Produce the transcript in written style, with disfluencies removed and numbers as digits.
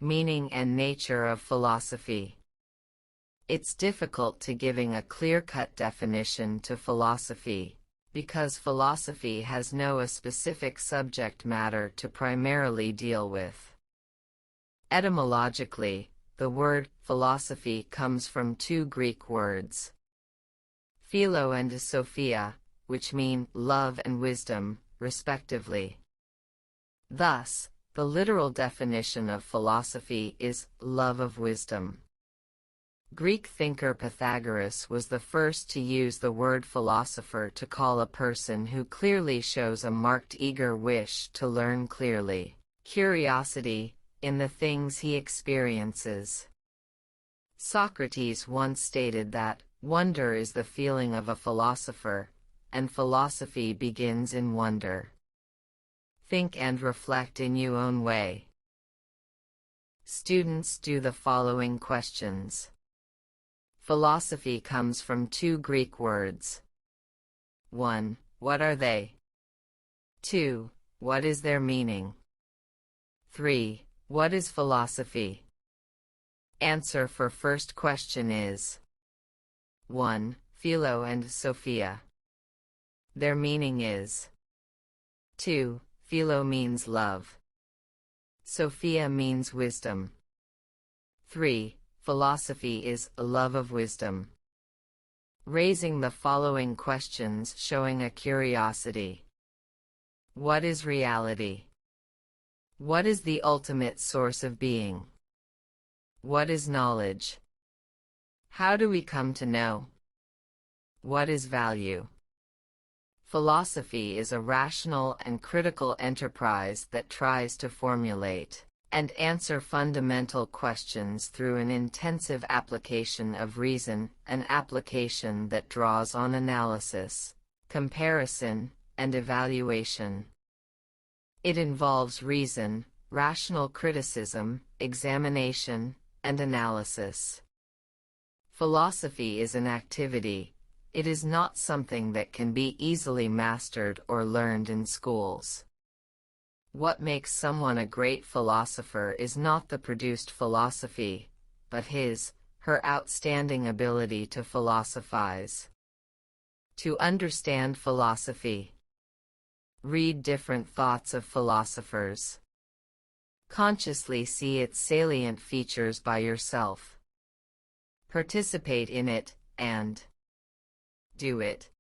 Meaning and nature of philosophy. It's difficult to giving a clear-cut definition to philosophy, because philosophy has no specific subject matter to primarily deal with. Etymologically, the word philosophy comes from two Greek words, philo and sophia, which mean love and wisdom, respectively. Thus, the literal definition of philosophy is love of wisdom. Greek thinker Pythagoras was the first to use the word philosopher to call a person who clearly shows a marked eager wish to learn clearly, curiosity, in the things he experiences. Socrates once stated that, "Wonder is the feeling of a philosopher, and philosophy begins in wonder." Think and reflect in your own way. Students do the following questions. Philosophy comes from two Greek words. 1. What are they? 2. What is their meaning? 3. What is philosophy? Answer for first question is 1. Philo and Sophia. Their meaning is 2. Philo means love. Sophia means wisdom. 3. Philosophy is a love of wisdom. Raising the following questions showing a curiosity. What is reality? What is the ultimate source of being? What is knowledge? How do we come to know? What is value? Philosophy is a rational and critical enterprise that tries to formulate and answer fundamental questions through an intensive application of reason, an application that draws on analysis, comparison, and evaluation. It involves reason, rational criticism, examination, and analysis. Philosophy is an activity. It is not something that can be easily mastered or learned in schools. What makes someone a great philosopher is not the produced philosophy, but her outstanding ability to philosophize. To understand philosophy, read different thoughts of philosophers. Consciously see its salient features by yourself. Participate in it, and do it.